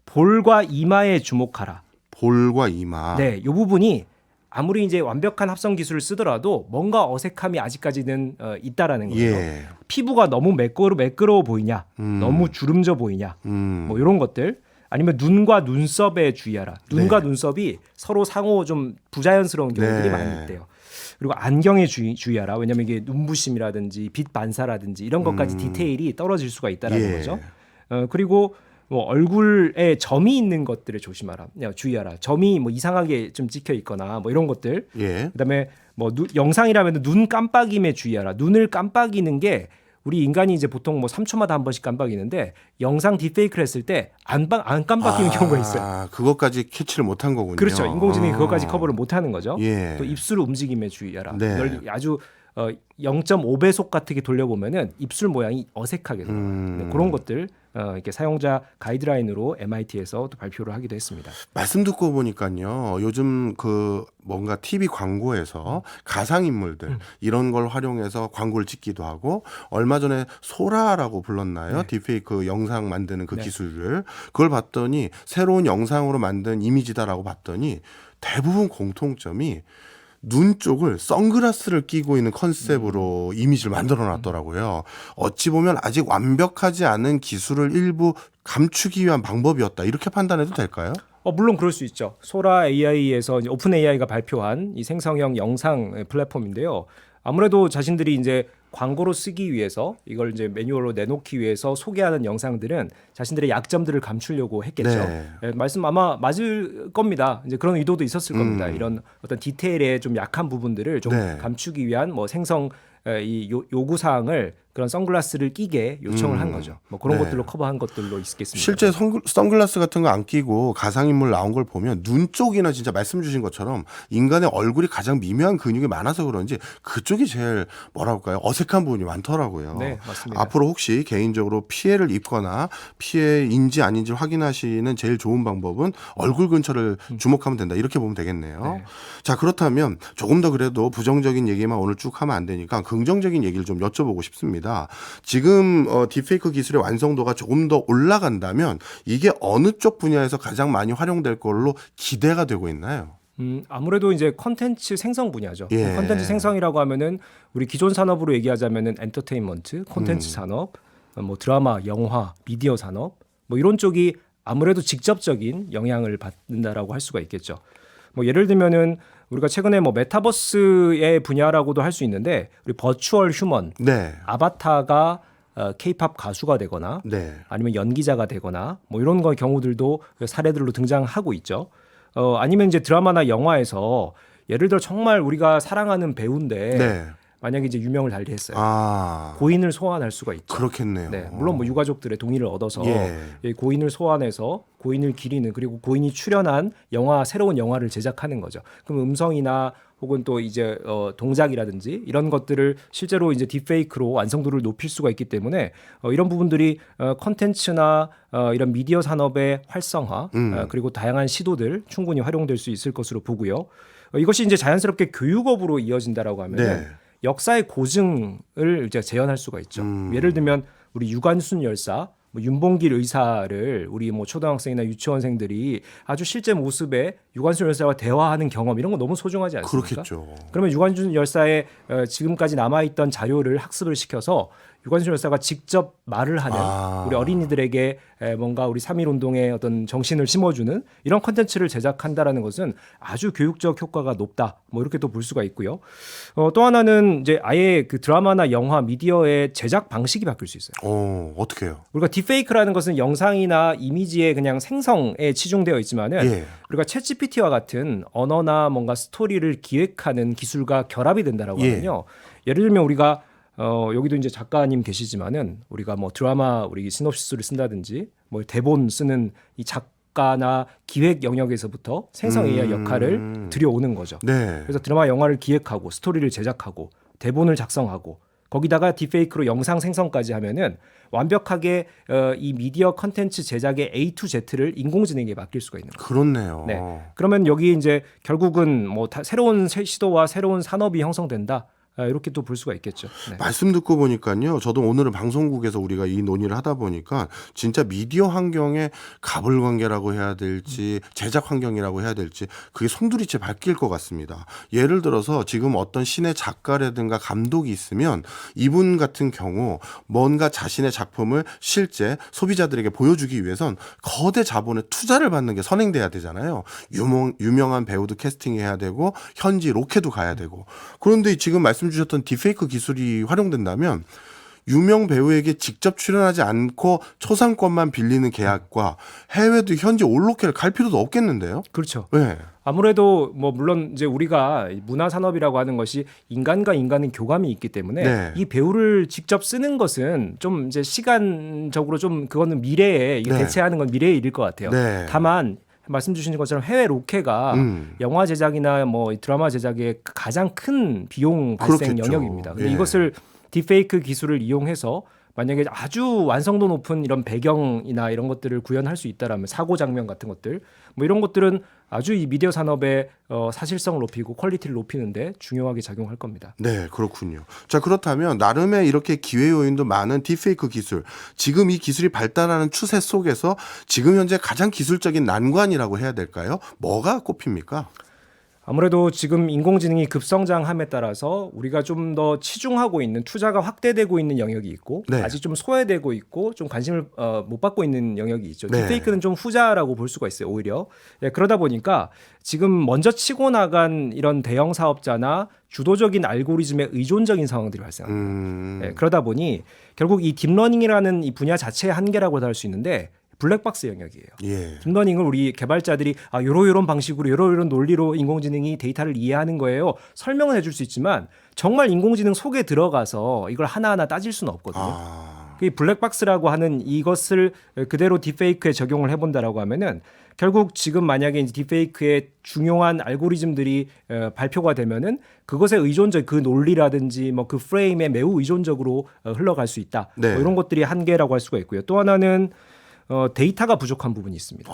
볼과 이마에 주목하라. 볼과 이마. 네, 이 부분이 아무리 이제 완벽한 합성 기술을 쓰더라도 뭔가 어색함이 아직까지는 있다라는 거예요. 예. 피부가 너무 매끄러워 보이냐, 너무 주름져 보이냐, 뭐 이런 것들. 아니면 눈과 눈썹에 주의하라. 눈과 눈썹이 서로 상호 좀 부자연스러운 경우들이 네. 많이 있대요. 그리고 안경에 주의하라. 왜냐하면 이게 눈부심이라든지 빛 반사라든지 이런 것까지 디테일이 떨어질 수가 있다라는 예. 거죠. 그리고 뭐 얼굴에 점이 있는 것들을 조심하라. 주의하라. 점이 뭐 이상하게 좀 찍혀 있거나 뭐 이런 것들. 예. 그다음에 뭐 영상이라면 눈 깜빡임에 주의하라. 눈을 깜빡이는 게 우리 인간이 이제 보통 뭐 3초마다 한 번씩 깜빡이는데 영상 딥페이크를 했을 때 안 깜빡이는 경우가 있어요. 그것까지 캐치를 못한 거군요. 그렇죠. 인공지능이 그것까지 커버를 못하는 거죠. 예. 또 입술 움직임에 주의하라. 네. 아주 0.5배속 같게 돌려보면은 입술 모양이 어색하게 나와요. 네, 그런 것들 이렇게 사용자 가이드라인으로 MIT에서 또 발표를 하기도 했습니다. 말씀 듣고 보니까요. 요즘 그 뭔가 TV 광고에서 가상인물들 이런 걸 활용해서 광고를 찍기도 하고 얼마 전에 소라라고 불렀나요? 딥페이크 영상 만드는 그 네. 기술을 그걸 봤더니 새로운 영상으로 만든 이미지다라고 봤더니 대부분 공통점이 눈 쪽을 선글라스를 끼고 있는 컨셉으로 이미지를 만들어 놨더라고요. 어찌 보면 아직 완벽하지 않은 기술을 일부 감추기 위한 방법이었다. 이렇게 판단해도 될까요? 물론 그럴 수 있죠. 소라 AI에서 이제 오픈 AI가 발표한 이 생성형 영상 플랫폼인데요. 아무래도 자신들이 이제 광고로 쓰기 위해서 이걸 이제 매뉴얼로 내놓기 위해서 소개하는 영상들은 자신들의 약점들을 감추려고 했겠죠. 네. 예, 말씀 아마 맞을 겁니다. 이제 그런 의도도 있었을 겁니다. 이런 어떤 디테일에 좀 약한 부분들을 좀 네. 감추기 위한 뭐 생성 이 요구 사항을 그런 선글라스를 끼게 요청을 한 거죠. 뭐 그런 네. 것들로 커버한 것들로 있겠습니다. 실제 선글라스 같은 거 안 끼고 가상인물 나온 걸 보면 눈 쪽이나 진짜 말씀 주신 것처럼 인간의 얼굴이 가장 미묘한 근육이 많아서 그런지 그쪽이 제일 뭐라고 할까요? 어색한 부분이 많더라고요. 네, 맞습니다. 앞으로 혹시 개인적으로 피해를 입거나 피해인지 아닌지 확인하시는 제일 좋은 방법은 얼굴 근처를 주목하면 된다. 이렇게 보면 되겠네요. 네. 자, 그렇다면 조금 더 그래도 부정적인 얘기만 오늘 쭉 하면 안 되니까 긍정적인 얘기를 좀 여쭤보고 싶습니다. 지금 딥페이크 기술의 완성도가 조금 더 올라간다면 이게 어느 쪽 분야에서 가장 많이 활용될 걸로 기대가 되고 있나요? 아무래도 이제 컨텐츠 생성 분야죠. 예. 컨텐츠 생성이라고 하면은 우리 기존 산업으로 얘기하자면은 엔터테인먼트, 콘텐츠 산업, 뭐 드라마, 영화, 미디어 산업, 뭐 이런 쪽이 아무래도 직접적인 영향을 받는다라고 할 수가 있겠죠. 뭐 예를 들면은 우리가 최근에 뭐 메타버스의 분야라고도 할 수 있는데 우리 버추얼 휴먼, 네. 아바타가 K-팝 가수가 되거나 네. 아니면 연기자가 되거나 뭐 이런 거 경우들도 사례들로 등장하고 있죠. 아니면 이제 드라마나 영화에서 예를 들어 정말 우리가 사랑하는 배우인데 네. 만약에 이제 유명을 달리했어요. 아. 고인을 소환할 수가 있죠. 그렇겠네요. 네, 물론 뭐 유가족들의 동의를 얻어서 예. 이 고인을 소환해서 고인을 기리는 그리고 고인이 출연한 영화 새로운 영화를 제작하는 거죠. 그럼 음성이나 혹은 또 이제 동작이라든지 이런 것들을 실제로 이제 딥페이크로 완성도를 높일 수가 있기 때문에 이런 부분들이 컨텐츠나 이런 미디어 산업의 활성화 그리고 다양한 시도들 충분히 활용될 수 있을 것으로 보고요. 이것이 이제 자연스럽게 교육업으로 이어진다라고 하면 네. 역사의 고증을 이제 재현할 수가 있죠. 예를 들면 우리 유관순 열사, 뭐 윤봉길 의사를 우리 뭐 초등학생이나 유치원생들이 아주 실제 모습에 유관순 열사와 대화하는 경험 이런 거 너무 소중하지 않습니까? 그렇겠죠. 그러면 유관순 열사의 지금까지 남아있던 자료를 학습을 시켜서 유관순 열사가 직접 말을 하는 우리 어린이들에게 뭔가 우리 3.1 운동의 어떤 정신을 심어주는 이런 컨텐츠를 제작한다라는 것은 아주 교육적 효과가 높다. 뭐 이렇게 또 볼 수가 있고요. 또 하나는 이제 아예 그 드라마나 영화, 미디어의 제작 방식이 바뀔 수 있어요. 어떻게 해요? 우리가 딥페이크라는 것은 영상이나 이미지의 그냥 생성에 치중되어 있지만은 예. 우리가 챗GPT와 같은 언어나 뭔가 스토리를 기획하는 기술과 결합이 된다라고 예. 하면요. 예를 들면 우리가 여기도 이제 작가님 계시지만은 우리가 뭐 드라마 우리 시놉시스를 쓴다든지 뭐 대본 쓰는 이 작가나 기획 영역에서부터 생성 AI 역할을 들여오는 거죠. 네. 그래서 드라마 영화를 기획하고 스토리를 제작하고 대본을 작성하고 거기다가 딥페이크로 영상 생성까지 하면은 완벽하게 이 미디어 컨텐츠 제작의 A to Z를 인공지능에게 맡길 수가 있는 거예요. 그렇네요. 네. 그러면 여기 이제 결국은 뭐 새로운 시도와 새로운 산업이 형성된다. 이렇게 또 볼 수가 있겠죠. 네. 말씀 듣고 보니까요. 저도 오늘은 방송국에서 우리가 이 논의를 하다 보니까 진짜 미디어 환경의 가불관계라고 해야 될지 제작 환경이라고 해야 될지 그게 송두리째 바뀔 것 같습니다. 예를 들어서 지금 어떤 신의 작가라든가 감독이 있으면 이분 같은 경우 뭔가 자신의 작품을 실제 소비자들에게 보여주기 위해선 거대 자본의 투자를 받는 게 선행돼야 되잖아요. 유명한 배우도 캐스팅해야 되고 현지 로케도 가야 되고 그런데 지금 말씀 주셨던 딥페이크 기술이 활용된다면 유명 배우에게 직접 출연하지 않고 초상권만 빌리는 계약과 해외도 현지 올로케를 갈 필요도 없겠는데요? 그렇죠. 네. 아무래도 뭐 물론 이제 우리가 문화 산업이라고 하는 것이 인간과 인간의 교감이 있기 때문에 네. 이 배우를 직접 쓰는 것은 좀 이제 시간적으로 좀 그거는 미래에 이게 네. 대체하는 건 미래의 일일 것 같아요. 네. 다만 말씀 주신 것처럼 해외 로케가 영화 제작이나 뭐 드라마 제작의 가장 큰 비용 발생 그렇겠죠. 영역입니다. 근데 예. 이것을 딥페이크 기술을 이용해서 만약에 아주 완성도 높은 이런 배경이나 이런 것들을 구현할 수 있다라면 사고 장면 같은 것들 뭐 이런 것들은 아주 이 미디어 산업의 사실성을 높이고 퀄리티를 높이는데 중요하게 작용할 겁니다. 네, 그렇군요. 자, 그렇다면 나름의 이렇게 기회 요인도 많은 딥페이크 기술. 지금 이 기술이 발달하는 추세 속에서 지금 현재 가장 기술적인 난관이라고 해야 될까요? 뭐가 꼽힙니까? 아무래도 지금 인공지능이 급성장함에 따라서 우리가 좀 더 치중하고 있는 투자가 확대되고 있는 영역이 있고 네. 아직 좀 소외되고 있고 좀 관심을 못 받고 있는 영역이 있죠. 네. 딥페이크는 좀 후자라고 볼 수가 있어요. 오히려 그러다 보니까 지금 먼저 치고 나간 이런 대형 사업자나 주도적인 알고리즘에 의존적인 상황들이 발생합니다. 그러다 보니 결국 이 딥러닝이라는 이 분야 자체의 한계라고 할 수 있는데 블랙박스 영역이에요. 예. 딥러닝을 우리 개발자들이 요런 방식으로 요런 논리로 인공지능이 데이터를 이해하는 거예요. 설명은 해줄 수 있지만 정말 인공지능 속에 들어가서 이걸 하나하나 따질 수는 없거든요. 이 블랙박스라고 하는 이것을 그대로 딥페이크에 적용을 해본다라고 하면은 결국 지금 만약에 이제 딥페이크의 중요한 알고리즘들이 발표가 되면은 그것에 의존적 그 논리라든지 뭐 그 프레임에 매우 의존적으로 흘러갈 수 있다. 네. 뭐 이런 것들이 한계라고 할 수가 있고요. 또 하나는 데이터가 부족한 부분이 있습니다.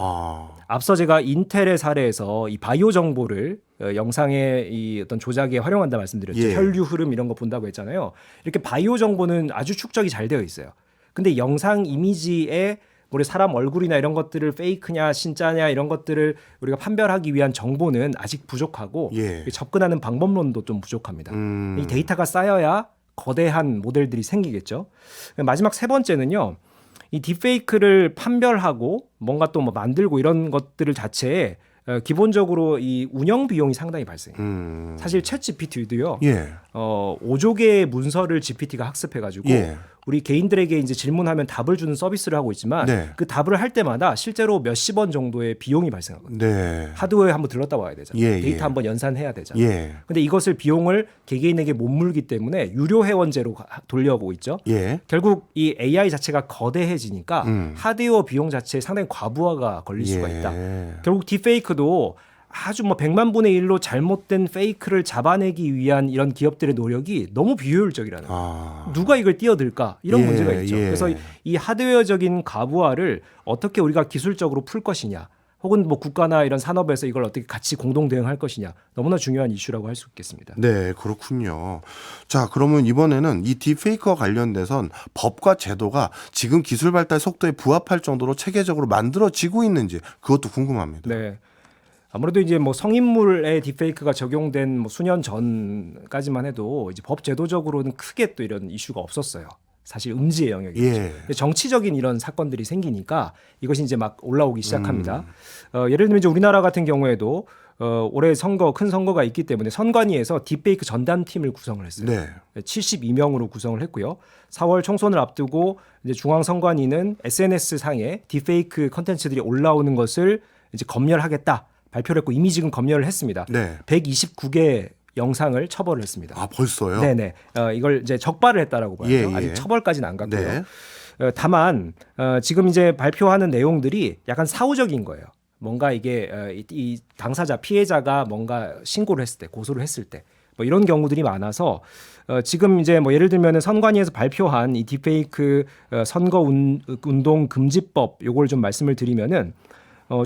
앞서 제가 인텔의 사례에서 이 바이오 정보를 영상의 이 어떤 조작에 활용한다 말씀드렸죠. 예. 혈류 흐름 이런 거 본다고 했잖아요. 이렇게 바이오 정보는 아주 축적이 잘 되어 있어요. 근데 영상 이미지에 우리 사람 얼굴이나 이런 것들을 페이크냐 진짜냐 이런 것들을 우리가 판별하기 위한 정보는 아직 부족하고 예. 접근하는 방법론도 좀 부족합니다. 이 데이터가 쌓여야 거대한 모델들이 생기겠죠. 마지막 세 번째는요. 이 딥페이크를 판별하고 뭔가 또 뭐 만들고 이런 것들을 자체에 기본적으로 이 운영 비용이 상당히 발생해요. 사실 챗 GPT도요. 예. 5조 개의 문서를 GPT가 학습해가지고 예. 우리 개인들에게 이제 질문하면 답을 주는 서비스를 하고 있지만 네. 그 답을 할 때마다 실제로 몇십 원 정도의 비용이 발생하거든요. 네. 하드웨어에 한번 들렀다 와야 되잖아요. 예, 데이터 예. 한번 연산해야 되잖아요. 예. 근데 이것을 비용을 개개인에게 못 물기 때문에 유료 회원제로 돌려오고 있죠. 예. 결국 이 AI 자체가 거대해지니까 하드웨어 비용 자체에 상당히 과부하가 걸릴 수가 예. 있다. 결국 딥페이크도 아주 뭐 100만 분의 1로 잘못된 페이크를 잡아내기 위한 이런 기업들의 노력이 너무 비효율적이라는 거예요. 누가 이걸 뛰어들까? 이런 예, 문제가 있죠. 예. 그래서 이 하드웨어적인 과부하를 어떻게 우리가 기술적으로 풀 것이냐 혹은 뭐 국가나 이런 산업에서 이걸 어떻게 같이 공동 대응할 것이냐 너무나 중요한 이슈라고 할 수 있겠습니다. 네, 그렇군요. 자, 그러면 이번에는 이 딥페이크와 관련돼선 법과 제도가 지금 기술 발달 속도에 부합할 정도로 체계적으로 만들어지고 있는지 그것도 궁금합니다. 네. 아무래도 이제 뭐 성인물에 딥페이크가 적용된 뭐 수년 전까지만 해도 이제 법 제도적으로는 크게 또 이런 이슈가 없었어요. 사실 음지의 영역이죠. 예. 정치적인 이런 사건들이 생기니까 이것이 이제 막 올라오기 시작합니다. 예를 들면 이제 우리나라 같은 경우에도 올해 큰 선거가 있기 때문에 선관위에서 딥페이크 전담팀을 구성을 했어요. 네. 72명으로 구성을 했고요. 4월 총선을 앞두고 이제 중앙선관위는 SNS 상에 딥페이크 컨텐츠들이 올라오는 것을 이제 검열하겠다 발표를 했고 이미 지금 검열을 했습니다. 네. 129개 영상을 처벌을 했습니다. 아, 벌써요? 네네. 이걸 이제 적발을 했다라고 봐야죠. 예, 예. 아직 처벌까지는 안 갔고요. 네. 다만 지금 이제 발표하는 내용들이 약간 사후적인 거예요. 뭔가 이게 이 당사자 피해자가 뭔가 신고를 했을 때 고소를 했을 때 뭐 이런 경우들이 많아서 지금 이제 뭐 예를 들면은 선관위에서 발표한 이 딥페이크 선거 운동 금지법 요걸 좀 말씀을 드리면은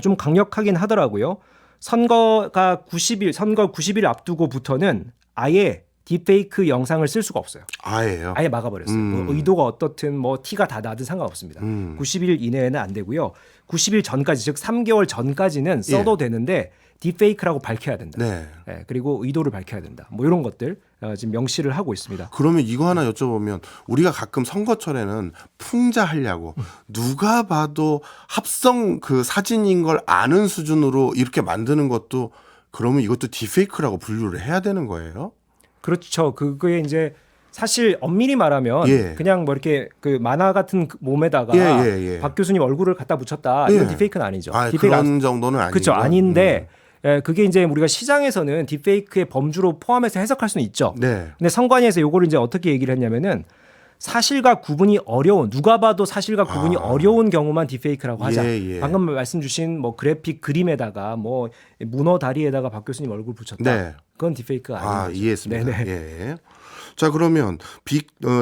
좀 강력하긴 하더라고요. 선거 90일 앞두고부터는 아예 딥페이크 영상을 쓸 수가 없어요. 아예요? 아예 막아버렸어요. 뭐 의도가 어떻든 뭐 티가 다 나든 상관없습니다. 90일 이내에는 안 되고요. 90일 전까지 즉 3개월 전까지는 써도 되는데 딥페이크라고 밝혀야 된다. 네. 네, 그리고 의도를 밝혀야 된다. 뭐 이런 것들 지금 명시를 하고 있습니다. 그러면 이거 하나 여쭤보면 우리가 가끔 선거철에는 풍자하려고 누가 봐도 합성 그 사진인 걸 아는 수준으로 이렇게 만드는 것도 그러면 이것도 딥페이크라고 분류를 해야 되는 거예요? 그렇죠. 그거에 이제 사실 엄밀히 말하면 예. 그냥 뭐 이렇게 그 만화 같은 몸에다가 예. 박 교수님 얼굴을 갖다 붙였다. 이건 예. 딥페이크는 아니죠. 아, 딥페이크 그런 정도는 아니죠. 그렇죠. 아닌데 그게 이제 우리가 시장에서는 딥페이크의 범주로 포함해서 해석할 수는 있죠. 네. 근데 선관위에서 요거를 이제 어떻게 얘기를 했냐면은 사실과 구분이 어려운 누가 봐도 사실과 구분이 어려운 경우만 딥페이크라고 하자. 예. 방금 말씀 주신 뭐 그래픽 그림에다가 뭐 문어 다리에다가 박 교수님 얼굴 붙였다. 네. 그건 딥페이크가 아닌 거죠. 이해했습니다. 네네. 예. 자, 그러면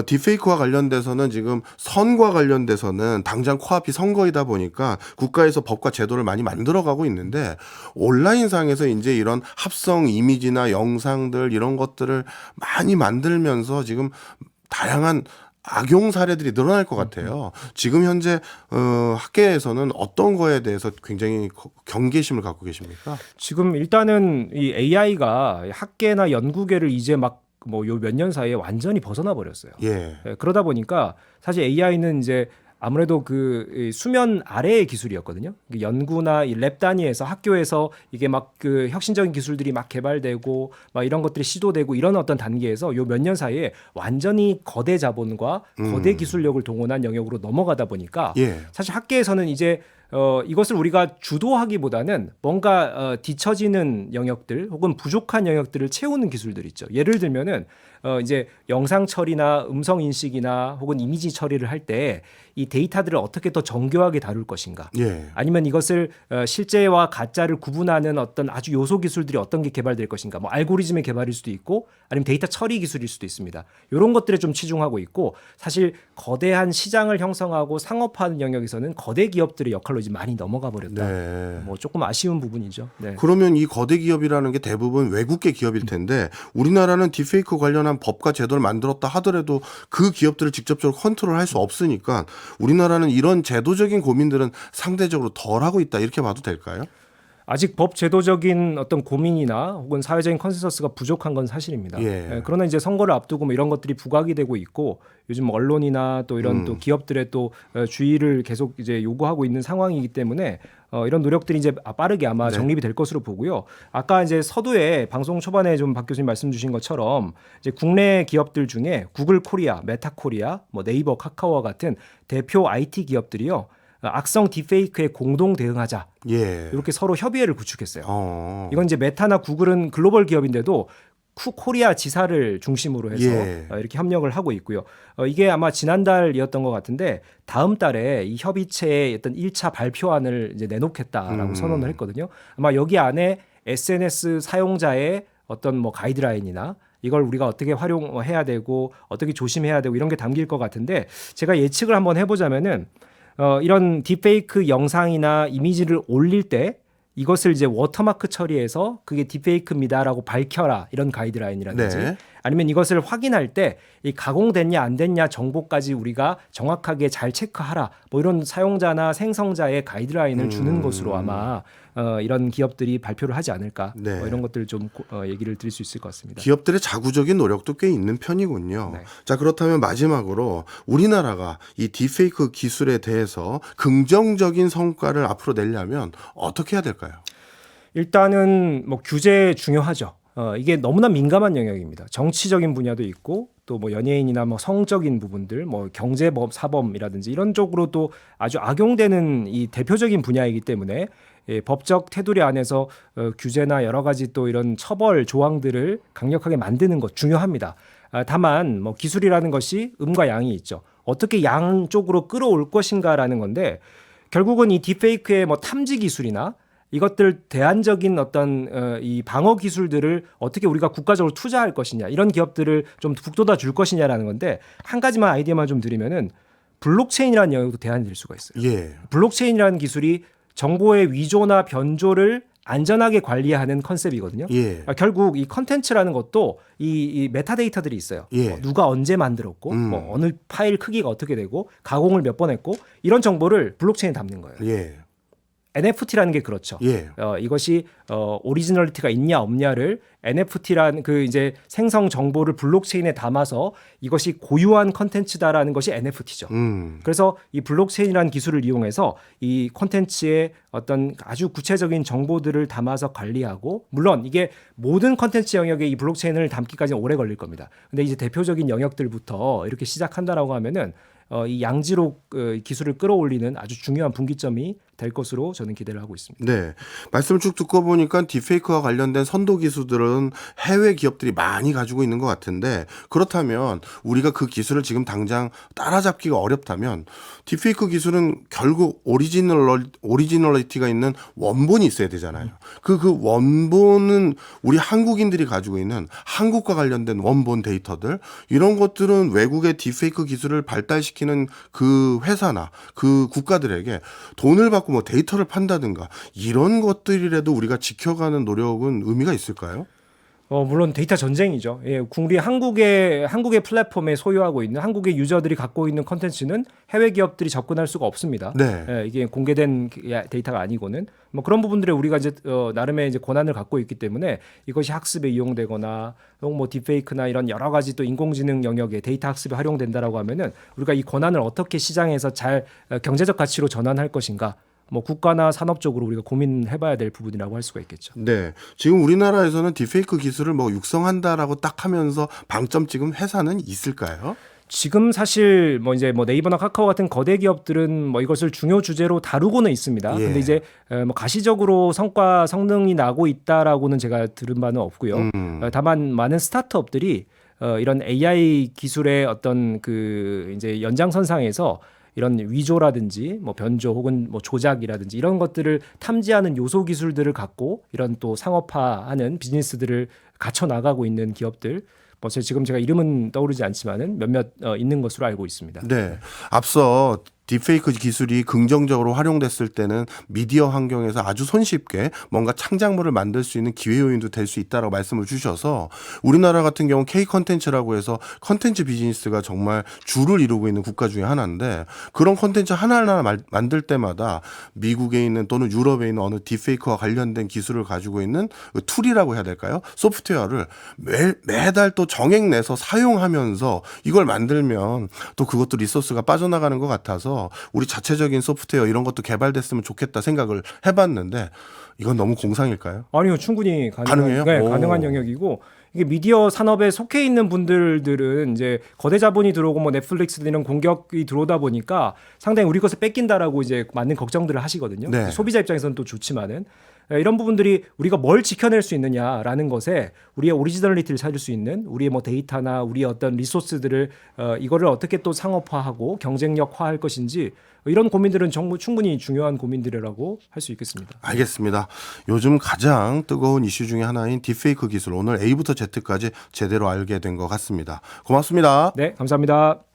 딥페이크와 관련돼서는 지금 선과 관련돼서는 당장 코앞이 선거이다 보니까 국가에서 법과 제도를 많이 만들어가고 있는데 온라인상에서 이제 이런 합성 이미지나 영상들 이런 것들을 많이 만들면서 지금 다양한 악용 사례들이 늘어날 것 같아요. 지금 현재 학계에서는 어떤 거에 대해서 굉장히 경계심을 갖고 계십니까? 지금 일단은 이 AI가 학계나 연구계를 이제 막 뭐 요 몇 년 사이에 완전히 벗어나 버렸어요. 예. 그러다 보니까 사실 AI는 이제 아무래도 이 수면 아래의 기술이었거든요. 연구나 이 랩 단위에서 학교에서 이게 막 그 혁신적인 기술들이 막 개발되고 막 이런 것들이 시도되고 이런 어떤 단계에서 요 몇 년 사이에 완전히 거대 자본과 거대 기술력을 동원한 영역으로 넘어가다 보니까 예. 사실 학계에서는 이제 이것을 우리가 주도하기보다는 뭔가 뒤처지는 영역들 혹은 부족한 영역들을 채우는 기술들 있죠. 예를 들면은 이제 영상 처리나 음성 인식이나 혹은 이미지 처리를 할 때 이 데이터들을 어떻게 더 정교하게 다룰 것인가. 예. 아니면 이것을 실제와 가짜를 구분하는 어떤 아주 요소 기술들이 어떤 게 개발될 것인가. 뭐 알고리즘의 개발일 수도 있고 아니면 데이터 처리 기술일 수도 있습니다. 이런 것들에 좀 치중하고 있고 사실 거대한 시장을 형성하고 상업화하는 영역에서는 거대 기업들의 역할로 이제 많이 넘어가 버렸다. 네. 뭐 조금 아쉬운 부분이죠. 네. 그러면 이 거대 기업이라는 게 대부분 외국계 기업일 텐데 우리나라는 딥페이크 관련한 법과 제도를 만들었다 하더라도 그 기업들을 직접적으로 컨트롤할 수 없으니까 우리나라는 이런 제도적인 고민들은 상대적으로 덜 하고 있다 이렇게 봐도 될까요? 아직 법 제도적인 어떤 고민이나 혹은 사회적인 컨센서스가 부족한 건 사실입니다. 예. 그러나 이제 선거를 앞두고 뭐 이런 것들이 부각이 되고 있고 요즘 언론이나 또 이런 또 기업들의 또 주의를 계속 이제 요구하고 있는 상황이기 때문에 이런 노력들이 이제 빠르게 아마 정립이 될 것으로 보고요. 아까 이제 서두에 방송 초반에 좀 박 교수님 말씀 주신 것처럼 이제 국내 기업들 중에 구글 코리아, 메타 코리아, 뭐 네이버, 카카오와 같은 대표 IT 기업들이요. 악성 딥페이크에 공동 대응하자. 예. 이렇게 서로 협의회를 구축했어요. 이건 이제 메타나 구글은 글로벌 기업인데도 코리아 지사를 중심으로 해서 예. 이렇게 협력을 하고 있고요. 이게 아마 지난달이었던 것 같은데 다음 달에 이 협의체의 어떤 1차 발표안을 이제 내놓겠다라고 선언을 했거든요. 아마 여기 안에 SNS 사용자의 어떤 뭐 가이드라인이나 이걸 우리가 어떻게 활용해야 되고 어떻게 조심해야 되고 이런 게 담길 것 같은데 제가 예측을 한번 해보자면은 이런 딥페이크 영상이나 이미지를 올릴 때 이것을 이제 워터마크 처리해서 그게 딥페이크입니다라고 밝혀라 이런 가이드라인이라든지 네. 아니면 이것을 확인할 때 이 가공됐냐 안 됐냐 정보까지 우리가 정확하게 잘 체크하라 뭐 이런 사용자나 생성자의 가이드라인을 주는 것으로 아마 이런 기업들이 발표를 하지 않을까 네. 뭐 이런 것들을 좀 얘기를 드릴 수 있을 것 같습니다. 기업들의 자구적인 노력도 꽤 있는 편이군요. 네. 자, 그렇다면 마지막으로 우리나라가 이 딥페이크 기술에 대해서 긍정적인 성과를 앞으로 내려면 어떻게 해야 될까요? 일단은 뭐 규제 중요하죠. 이게 너무나 민감한 영역입니다. 정치적인 분야도 있고 또 뭐 연예인이나 뭐 성적인 부분들, 뭐 경제법, 사범이라든지 이런 쪽으로도 아주 악용되는 이 대표적인 분야이기 때문에 법적 테두리 안에서 규제나 여러 가지 또 이런 처벌 조항들을 강력하게 만드는 것 중요합니다. 다만 뭐 기술이라는 것이 음과 양이 있죠. 어떻게 양 쪽으로 끌어올 것인가라는 건데 결국은 이 딥페이크의 뭐 탐지 기술이나 이것들 대안적인 어떤 이 방어 기술들을 어떻게 우리가 국가적으로 투자할 것이냐 이런 기업들을 좀 북돋아 줄 것이냐라는 건데 한 가지만 아이디어만 좀 드리면은 블록체인이라는 영역도 대안이 될 수가 있어요. 예. 블록체인이라는 기술이 정보의 위조나 변조를 안전하게 관리하는 컨셉이거든요. 예. 결국 이 컨텐츠라는 것도 이 메타데이터들이 있어요. 예. 누가 언제 만들었고 뭐 어느 파일 크기가 어떻게 되고 가공을 몇 번 했고 이런 정보를 블록체인에 담는 거예요. 예. NFT라는 게 그렇죠. 예. 이것이 오리지널리티가 있냐 없냐를 NFT라는 그 이제 생성 정보를 블록체인에 담아서 이것이 고유한 컨텐츠다라는 것이 NFT죠. 그래서 이 블록체인이라는 기술을 이용해서 이 컨텐츠의 어떤 아주 구체적인 정보들을 담아서 관리하고 물론 이게 모든 컨텐츠 영역에 이 블록체인을 담기까지는 오래 걸릴 겁니다. 근데 이제 대표적인 영역들부터 이렇게 시작한다라고 하면은 이 양지로 기술을 끌어올리는 아주 중요한 분기점이 될 것으로 저는 기대를 하고 있습니다. 네. 말씀을 쭉 듣고 보니까 딥페이크와 관련된 선도 기술들은 해외 기업들이 많이 가지고 있는 것 같은데 그렇다면 우리가 그 기술을 지금 당장 따라잡기가 어렵다면 딥페이크 기술은 결국 오리지널리티가 있는 원본이 있어야 되잖아요. 그 원본은 우리 한국인들이 가지고 있는 한국과 관련된 원본 데이터들 이런 것들은 외국의 딥페이크 기술을 발달시키는 그 회사나 그 국가들에게 돈을 받고 뭐 데이터를 판다든가 이런 것들이라도 우리가 지켜가는 노력은 의미가 있을까요? 물론 데이터 전쟁이죠. 예, 우리 한국의 플랫폼에 소유하고 있는 한국의 유저들이 갖고 있는 컨텐츠는 해외 기업들이 접근할 수가 없습니다. 네. 예, 이게 공개된 데이터가 아니고는 뭐 그런 부분들에 우리가 이제 나름의 이제 권한을 갖고 있기 때문에 이것이 학습에 이용되거나 혹은 뭐 딥페이크나 이런 여러 가지 또 인공지능 영역에 데이터 학습에 활용된다라고 하면은 우리가 이 권한을 어떻게 시장에서 잘 경제적 가치로 전환할 것인가? 뭐 국가나 산업적으로 우리가 고민해봐야 될 부분이라고 할 수가 있겠죠. 네. 지금 우리나라에서는 딥페이크 기술을 뭐 육성한다라고 딱 하면서 방점 찍은 회사는 있을까요? 지금 사실 뭐 이제 뭐 네이버나 카카오 같은 거대 기업들은 뭐 이것을 중요 주제로 다루고는 있습니다. 예. 근데 이제 뭐 가시적으로 성능이 나고 있다라고는 제가 들은 바는 없고요. 다만 많은 스타트업들이 이런 AI 기술의 어떤 그 이제 연장선상에서 이런 위조라든지 뭐 변조 혹은 뭐 조작이라든지 이런 것들을 탐지하는 요소 기술들을 갖고 이런 또 상업화하는 비즈니스들을 갖춰 나가고 있는 기업들 뭐 지금 제가 이름은 떠오르지 않지만은 몇몇 있는 것으로 알고 있습니다. 네. 앞서 딥페이크 기술이 긍정적으로 활용됐을 때는 미디어 환경에서 아주 손쉽게 뭔가 창작물을 만들 수 있는 기회 요인도 될 수 있다라고 말씀을 주셔서 우리나라 같은 경우 K 컨텐츠라고 해서 컨텐츠 비즈니스가 정말 주를 이루고 있는 국가 중에 하나인데 그런 컨텐츠 하나하나 만들 때마다 미국에 있는 또는 유럽에 있는 어느 딥페이크와 관련된 기술을 가지고 있는 툴이라고 해야 될까요? 소프트웨어를 매달 또 정액 내서 사용하면서 이걸 만들면 또 그것도 리소스가 빠져나가는 것 같아서 우리 자체적인 소프트웨어 이런 것도 개발됐으면 좋겠다 생각을 해봤는데 이건 너무 공상일까요? 아니요, 충분히 가능해요? 네, 오. 가능한 영역이고 이게 미디어 산업에 속해 있는 분들은 이제 거대 자본이 들어오고 뭐 넷플릭스 이런 공격이 들어오다 보니까 상당히 우리 것을 뺏긴다라고 이제 많은 걱정들을 하시거든요. 네. 소비자 입장에서는 또 좋지만은 이런 부분들이 우리가 뭘 지켜낼 수 있느냐라는 것에 우리의 오리지널리티를 찾을 수 있는 우리의 뭐 데이터나 우리의 어떤 리소스들을 이거를 어떻게 또 상업화하고 경쟁력화할 것인지 이런 고민들은 정말 충분히 중요한 고민들이라고 할 수 있겠습니다. 알겠습니다. 요즘 가장 뜨거운 이슈 중에 하나인 딥페이크 기술 오늘 A부터 Z까지 제대로 알게 된 것 같습니다. 고맙습니다. 네, 감사합니다.